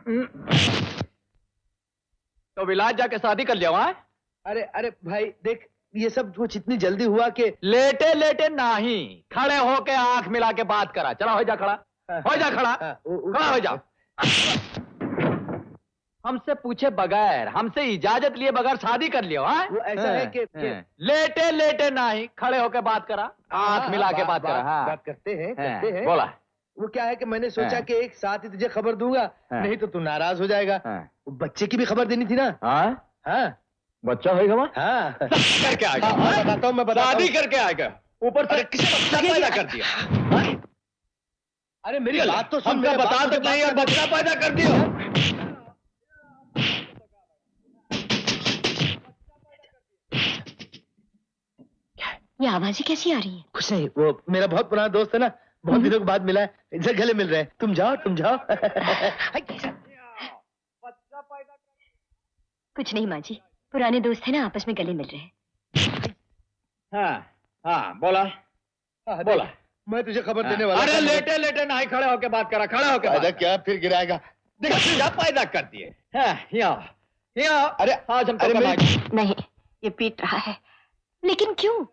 तो विलायत जाके शादी कर लिया वहां? अरे अरे भाई देख, ये सब कुछ इतनी जल्दी हुआ कि लेटे लेटे नहीं, खड़े होके आंख मिला के बात करा। चला हो जा खड़ा, हो जा खड़ा, खड़ा हो जा। हमसे पूछे बगैर, हमसे इजाजत लिए बगैर शादी कर लिया? वो ऐसा है कि लेटे लेटे नहीं, खड़े होके बात करा, आंख मिला के बात करा। हाँ, बात करते हैं। बोला। वो क्या है कि मैंने सोचा कि एक साथ ही तुझे खबर दूंगा, नहीं तो तू नाराज हो जाएगा। बच्चे की भी खबर देनी थी ना। हाँ, बच्चा होगा? हाँ, करके आएगा। बताता हूँ मैं, शादी करके आएगा, ऊपर से किसी बच्चा पैदा कर दिया। अरे मेरी बात तो सुन, हमका बता तो नहीं, और बच्चा पैदा कर दिया। ये आवाजें कैसी आ रही है? कुछ नहीं, वो मेरा बहुत पुराना दोस्त है ना, बहुत दिनों के बाद मिला है, इधर गले मिल रहे हैं। तुम जाओ, तुम जाओ। कुछ नहीं माँ जी, पुराने दोस्त है ना, आपस में गले मिल रहे हैं। हाँ, बोला। बोला। मैं तुझे खबर देने वाला। अरे लेटे लेटे नहीं, खड़े होके बात करा, खड़े होके बात। क्या फिर गिराएगा? देखा पैदा कर दिए। अरे आज हम नहीं, ये पीट रहा है। लेकिन क्यों?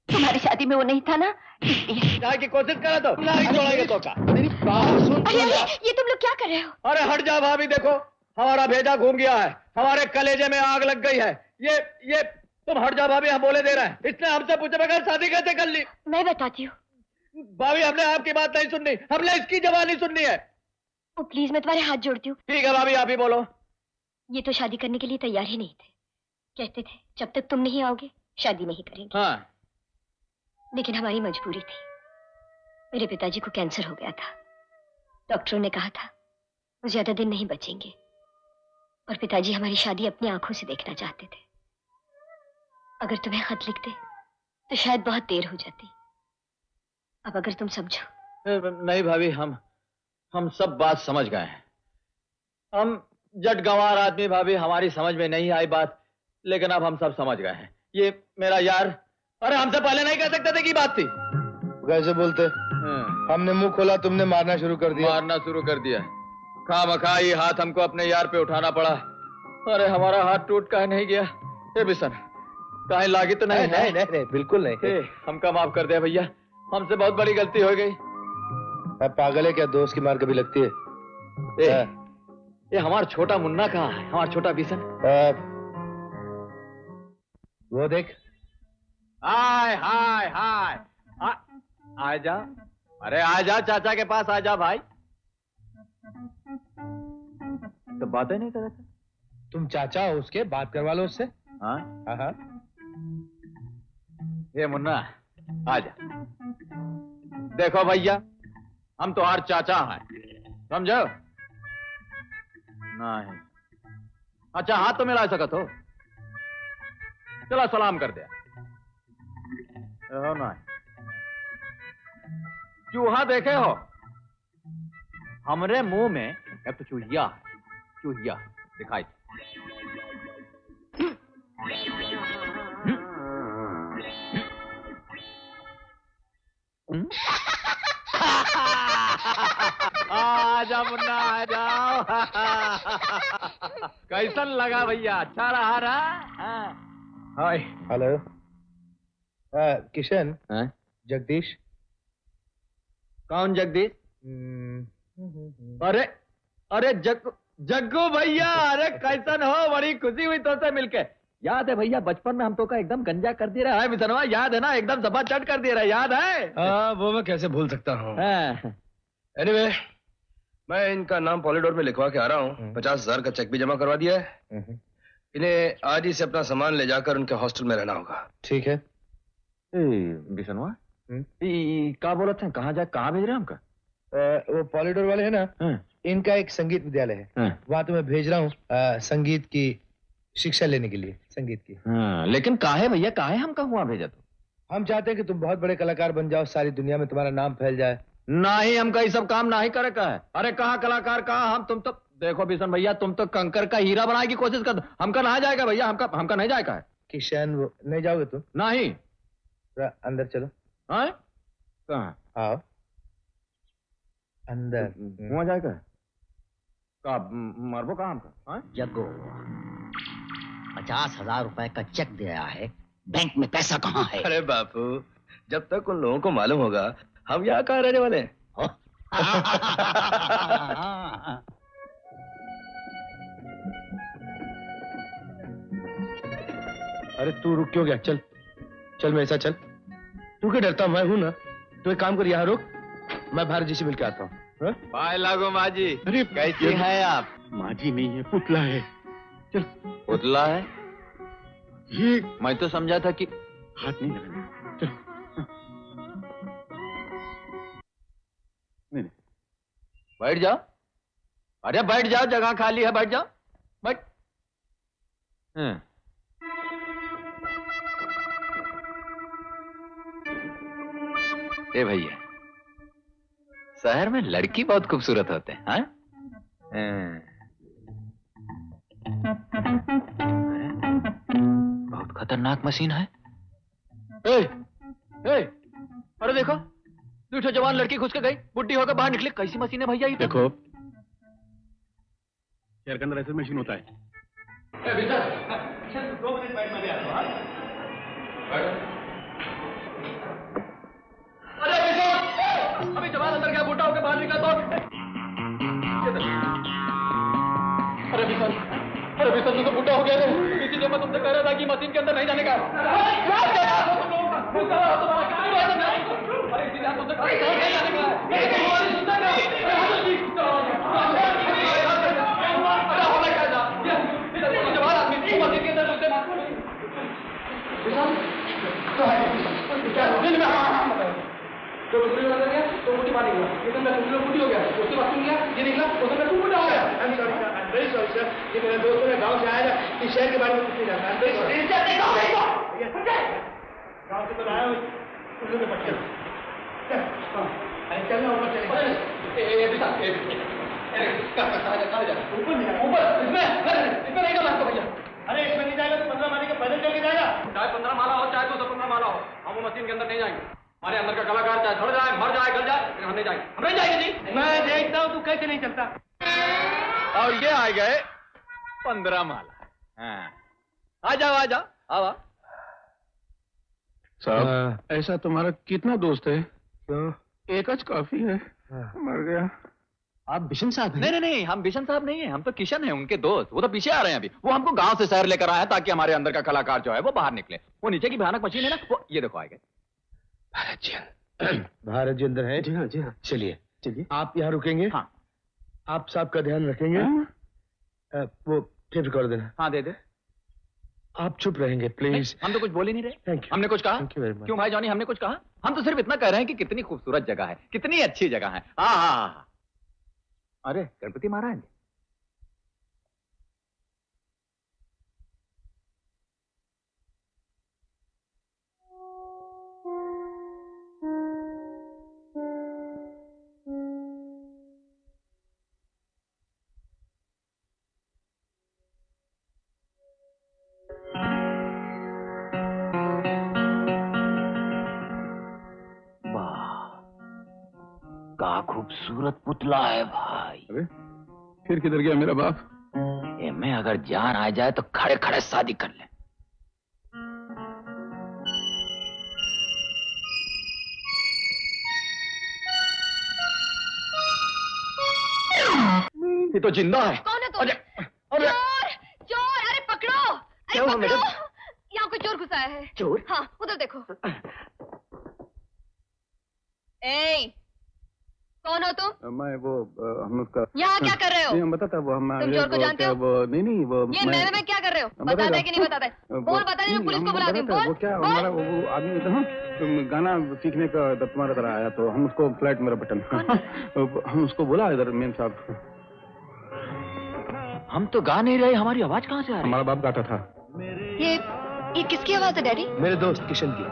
तुम्हारी शादी में वो नहीं था ना, इसलिए। जाने की कोशिश करा तो नहीं छोड़ेंगे तो का। मेरी बात सुन। अरे ये तुम लोग क्या कर रहे हो? अरे हट जा भाभी, देखो हमारा भेजा घूम गया है, हमारे कलेजे में आग लग गई है। ये तुम हट जा भाभी, हम बोले दे रहे हैं। इसने हमसे पूछे बगैर शादी कैसे कर ली? मैं बताती हूँ भाभी, हमने आपकी बात नहीं सुननी, हमने इसकी जवानी सुननी है। ओ प्लीज, मैं तुम्हारे हाथ जोड़ती हूँ। ठीक है भाभी, आप ही बोलो। ये तो शादी करने के लिए तैयार ही नहीं थे, कहते थे जब तक तुम नहीं आओगे शादी नहीं करेंगे। हाँ, लेकिन हमारी मजबूरी थी। मेरे पिताजी को कैंसर हो गया था, डॉक्टरों ने कहा था वो ज्यादा दिन नहीं बचेंगे, और पिताजी हमारी शादी अपनी आंखों से देखना चाहते थे। अगर तुम्हें खत लिखते तो शायद बहुत देर हो जाती। अब अगर तुम समझो। नहीं भाभी, हम सब बात समझ गए हैं। हम जट गंवार आदमी भाभी, हमारी समझ में नहीं आई बात, लेकिन अब हम सब समझ गए हैं। ये मेरा यार, अरे हमसे पहले नहीं कह सकते थे की बात थी। कैसे बोलते? हमने मुंह खोला, तुमने मारना शुरू कर दिया। मारना शुरू कर दिया। खामखा ये हाथ हमको अपने यार पे उठाना पड़ा। अरे हमारा हाथ टूट काहे नहीं गया? हे बिशन, कहीं लागी तो नहीं? नहीं, बिल्कुल नहीं। हमका माफ कर दिया भैया, हमसे बहुत बड़ी गलती हो गई। अब पागल है क्या, दोस्त की मार कभी लगती है? ये हमारा छोटा मुन्ना कहाँ है, हमारा छोटा बिशन? वो देख। हाय हाय हाय, आ जा। अरे आ जा, चाचा के पास आ जा भाई। तो बातें नहीं कर रहे थे? तुम चाचा हो उसके, बात करवा लो उससे। हाँ, ये मुन्ना आ जा। देखो भैया, हम तो हर चाचा हैं, समझो? नहीं। अच्छा, हाथ तो मिला सकत हो? चलो सलाम कर दिया। हो ना, चूहा देखे हो? हमरे मुंह में एक तो चूहिया दिखाई। आजा मुन्ना, आ जाओ। कैसन लगा भैया? अच्छा रहा? हाय। हेलो। किशन। जगदीश। कौन जगदीश? अरे जग्गू भैया, अरे कैसन हो? बड़ी खुशी हुई तो से मिलके। याद है भैया, बचपन में हम तो का एकदम गंजा कर दिया रहा है मिसनवा, याद है ना? एकदम सफा चट कर दिया रहा, याद है? वो मैं कैसे भूल सकता हूँ। एनीवे, मैं इनका नाम पॉलिडोर में लिखवा के आ रहा हूँ। 50,000 का चेक भी जमा करवा दिया है। इन्हें आज ही से अपना सामान ले जाकर उनके हॉस्टल में रहना होगा। ठीक है। बिशनवा, क्या बोला था? कहाँ जाए, कहाँ भेज रहे हैं हमका? वो पॉलिडोर वाले है ना, इनका एक संगीत विद्यालय है, वहां तो मैं भेज रहा हूँ संगीत की शिक्षा लेने के लिए, संगीत की। लेकिन काहे भैया, काहे हमका वहां भेजा? तो हम चाहते हैं कि तुम बहुत बड़े कलाकार बन जाओ, सारी दुनिया में तुम्हारा नाम फैल जाए। नहीं, हमका ये सब काम नहीं करे का है। अरे कहाँ कलाकार, कहाँ हम? तुम तो देखो बिशन भैया, तुम तो कंकर का हीरा बनाने की कोशिश कर दो। हमका नहीं जाएगा भैया, हमका नहीं जाएगा है। किशन, वो नहीं जाओगे तुम? नहीं। अंदर चलो। कहाँ? आओ अंदर। वहां जाएगा? तो आप मरबो कहाँ हमका? जग्गो 50,000 रुपए का चेक दिया है, बैंक में पैसा कहाँ है? अरे बापू, जब तक उन लोगों को मालूम होगा हम यहाँ कहाँ रहने वाले हैं। अरे तू रुक क्यों गया? चल चल मेरे साथ चल। तू क्यों डरता? मैं हूं ना। तू एक काम कर, यहाँ रुक, मैं भारत जी से मिलकर आता हूँ। बाय लागो माँ जी। अरे कैसी हैं आप? माँ जी नहीं है, पुतला है। चल। पुतला है? ये मैं तो समझा था कि हाथ नहीं लगाना। चल। नहीं। बैठ जाओ। अरे बैठ जाओ, जगह खाली है, बैठ जाओ, बैठ। ए भैया, शहर में लड़की बहुत खूबसूरत होते हैं, हाँ? बहुत खतरनाक मशीन है। ए, ए, अरे देखो, दूसरा जवान लड़की घुस के गई, बुढ़ी होकर बाहर निकली। कैसी मशीन है भैया ये? देखो, शहर के अंदर ऐसा मशीन होता है। 2 मिनट बैठ, मैं आता हूं, हाँ? अरे अभी जवान अंदर गया, बूढ़ा होकर बाहर निकला तो अरे बिशन तू तो बूढ़ा हो गया है। इसीलिए मैं तुमसे कह रहा था कि मशीन के अंदर नहीं जाने का। अरे इसीलिए तुमसे कह रहा था नहीं जाने का। जवान आदमी मशीन के अंदर घुसते तो गया तो मुझे मार गया, इधर मैं बुढ़ी हो गया, उसके बाद सुन गया, ये निकला, उधर मैं बूढ़ा हो गया। I'm very sorry sir, ये मेरे दोस्तों ने गांव से आया था, इस शहर के बारे में कुछ नहीं जानता। I'm very sorry। गांव से तो आया हूँ, उल्लू के पट्टे। चलना ऊपर चले। इसमें नहीं जाना भैया। अरे इसमें नहीं जाएगा तो 15 माले के पैदल चल के जाएगा। चाहे 15 माला हो, चाहे 215 माला हो, हम वो मशीन के अंदर नहीं जाएंगे। हमारे अंदर का कलाकार चाहे सड़ जाए, मर जाए, गल जाए, लेकिन हम नहीं जाएंगे। हम नहीं जाएंगे जी। मैं देखता हूँ तू कैसे नहीं चलता। और ये आ गए 15 माला। हाँ, आ जाओ, आ जाओ, आओ। साहब, ऐसा तुम्हारा कितना दोस्त है? एक आज काफी है। मर गया। आप बिशन साहब हैं? नहीं नहीं, हम बिशन साहब नहीं हैं, हम तो किशन हैं, उनके दोस्त। वो तो पीछे आ रहे हैं अभी। वो हमको गांव से शहर लेकर आए हैं ताकि हमारे अंदर का कलाकार जो है वो बाहर निकले। वो नीचे की भयानक मशीन है ना, वो ये देखो आ गए। भारत जी अंदर है? जी हाँ, जी हाँ। चलिए चलिए। आप यहाँ रुकेंगे? हाँ। आप साहब का ध्यान रखेंगे? वो टेप रिकॉर्ड देना। हाँ दे दे। आप चुप रहेंगे प्लीज। हम तो कुछ बोल ही नहीं रहे। Thank you. हमने कुछ कहा? Thank you very much. क्यों भाई जॉनी, हमने कुछ कहा? हम तो सिर्फ इतना कह रहे हैं कि कितनी खूबसूरत जगह है, कितनी अच्छी जगह है। हाँ। अरे गणपति महाराज, क्या खूबसूरत पुतला है भाई। अरे फिर किधर गया मेरा बाप? मैं अगर जान आ जाए तो खड़े खड़े शादी कर ले। ये तो जिंदा है। कौन है तुम? अरे चोर चोर, अरे पकड़ो, अरे क्या हुआ पकड़ो। मैडम? यहाँ कोई चोर घुसा है। चोर? हाँ उधर देखो। ए, कौन हो तुम? मैं वो हम उसका यहाँ क्या कर रहे हो? नहीं, हम बताता वो हम तुम चोर को जानते हो? वो नहीं वो ये मैं क्या कर रहे हो? बताता है कि नहीं बताता है? बोल, बता नहीं तो पुलिस को बुला दूं। वो बोल क्या बोल। हमारा वो आदमी था, तुम गाना सीखने का तुम्हारा तरह आया तो हम उसको फ्लैट मेरा बटन हम उसको बोला इधर मेन साहब। हम तो गा नहीं रहे, हमारी आवाज कहाँ से आ रही है? हमारा बाप गाता था। ये किसकी आवाज है डैडी? मेरे दोस्त किशन की।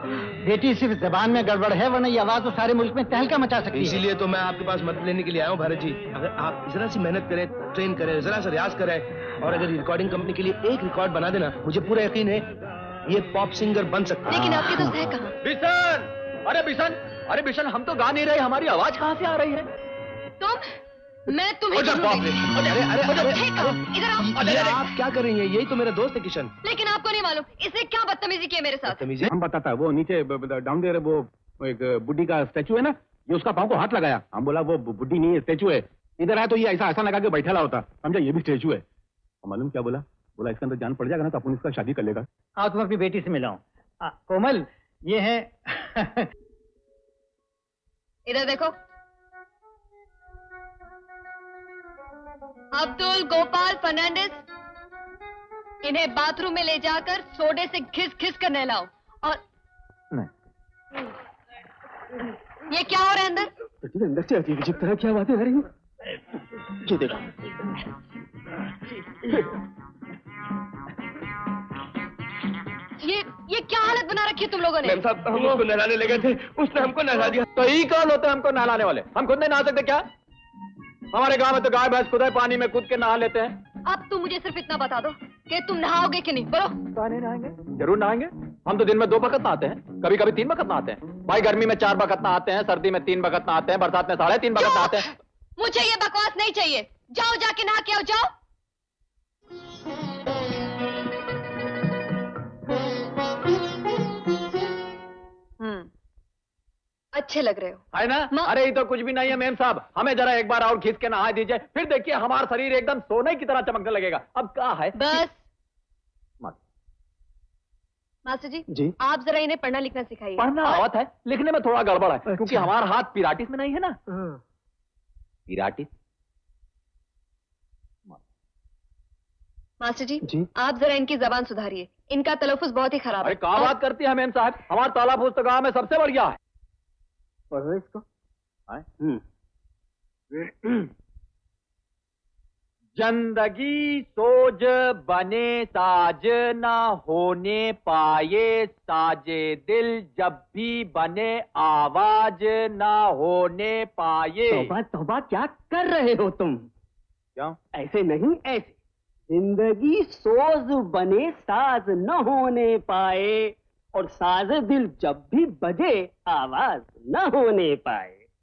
बेटी सिर्फ जबान में गड़बड़ है, वरना ये आवाज तो सारे मुल्क में तहलका मचा सकती है। इसीलिए तो मैं आपके पास मदद लेने के लिए आया हूँ भारत जी। अगर आप जरा सी मेहनत करें, ट्रेन करें, जरा सा रियाज करें और अगर रिकॉर्डिंग कंपनी के लिए एक रिकॉर्ड बना देना, मुझे पूरा यकीन है ये पॉप सिंगर बन सकता है। लेकिन आपके दोस्त है कहाँ? बिशन, अरे बिशन, हम तो गा नहीं रहे, हमारी आवाज कहाँ से आ रही है? मैं तुम्हें छोड़ूंगी। इधर आओ। अरे आप क्या कर रही हैं? यही तो मेरा दोस्त है किशन। लेकिन आपको नहीं मालूम इसने क्या बदतमीजी की है मेरे साथ। बदतमीजी? हम बताता है, वो नीचे डाउन देयर वो एक बुड्ढी का स्टैचू है ना, ये उसका पाँव को हाथ लगाया। हम बोला वो बुड्ढी नहीं है, स्टैचू है। इधर आया तो ये ऐसा लगा के बैठा होता, समझा ये भी स्टैचू है। मालूम क्या बोला? बोला इसके अंदर जान पड़ जाएगा ना तो अपन इसका शादी कर लेगा। आओ तुम अपनी बेटी से मिलाऊं। कोमल, ये है इधर देखो, अब्दुल गोपाल फर्नांडिस। इन्हें बाथरूम में ले जाकर सोडे से घिस घिस कर नहलाओ। और नहीं, ये क्या हो रहा है अंदर? अंदर से अजीब अजीब तरह की आवाजें आ रही हैं। ये देखो, ये क्या हालत बना रखी है तुम लोगों ने? मैम साहब, हम उसको नहलाने लगे थे, उसने हमको नहला दिया। तो ही कौन होते हैं हमको नहलाने वाले? हम खुद नहीं नहा सकते क्या? हमारे गांव में तो गाय भैंस खुद ही पानी में कूद के नहा लेते हैं। अब तुम मुझे सिर्फ इतना बता दो कि तुम नहाओगे कि नहीं, बोलो। नहीं नहाएंगे, जरूर नहाएंगे। हम तो दिन में 2 वक्त नहाते हैं, कभी कभी 3 वक्त नहाते हैं। भाई गर्मी में 4 वक्त नहाते हैं, सर्दी में 3 वक्त नहाते हैं, बरसात में 3.5 वक्त नहाते हैं। मुझे ये बकवास नहीं चाहिए। जाओ जाके नहा के आओ, जाओ। अच्छे लग रहे हो। है ना? अरे ये तो कुछ भी नहीं है मेम साहब, हमें जरा एक बार और खींच के नहा दीजिए, फिर देखिए हमारा शरीर एकदम सोने की तरह चमकने लगेगा। अब क्या है? बस मास्टर जी, आप जरा इन्हें पढ़ना लिखना सिखाइए। पढ़ना आवत है, लिखने में थोड़ा गड़बड़ है, क्योंकि हमारा हाथ पिराटिस में नहीं है ना। पिराटिस। मास्टर जी, आप जरा इनकी जबान सुधारिए, इनका तलफ़ुज़ बहुत ही खराब है। अरे कहाँ बात करती है मेम साहब, हमारा तलफ़ुज़ तो गाँव में सबसे बढ़िया है। पढ़ रहे इसको? जिंदगी सोज बने साज ना होने पाए, साजे दिल जब भी बने आवाज ना होने पाए। तौबा तौबा, क्या कर रहे हो तुम? क्यों? ऐसे नहीं, ऐसे। जिंदगी सोज बने साज न होने पाए, और साज दिल जब भी बजे आवाज न होने पाए।